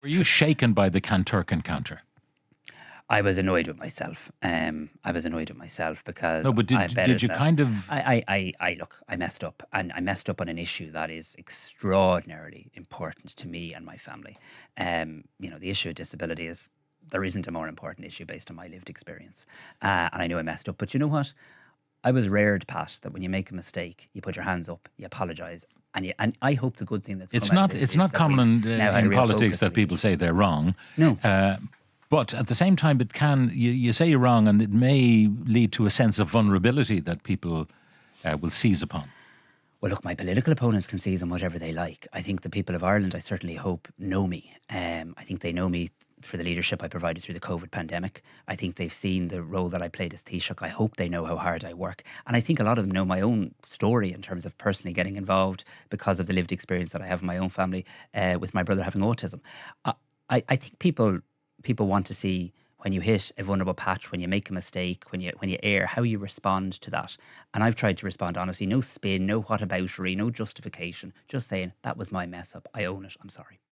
Were you shaken by the Canturk encounter? I was annoyed with myself. Because No, but I'm better did you than that. kind of? Look, I messed up, and I messed up on an issue that is extraordinarily important to me and my family. The issue of disability is there isn't a more important issue based on my lived experience, and I know I messed up. But you know what? I was reared, Pat, that when you make a mistake, you put your hands up, you apologise, and I hope the good thing that's come It's out of not. this It's is not that we've common now had a in real politics focus on that these people issues. say they're wrong. No. But at the same time, it can. You say you're wrong, and it may lead to a sense of vulnerability that people will seize upon. Well, look, my political opponents can seize on whatever they like. I think the people of Ireland, I certainly hope, know me. I think they know me for the leadership I provided through the COVID pandemic. I think they've seen the role that I played as Taoiseach. I hope they know how hard I work. And I think a lot of them know my own story in terms of personally getting involved because of the lived experience that I have in my own family with my brother having autism. I, I think people want to see when you hit a vulnerable patch, when you make a mistake, when you err, how you respond to that. And I've tried to respond honestly, no spin, no whataboutery, no justification, just saying that was my mess up. I own it. I'm sorry.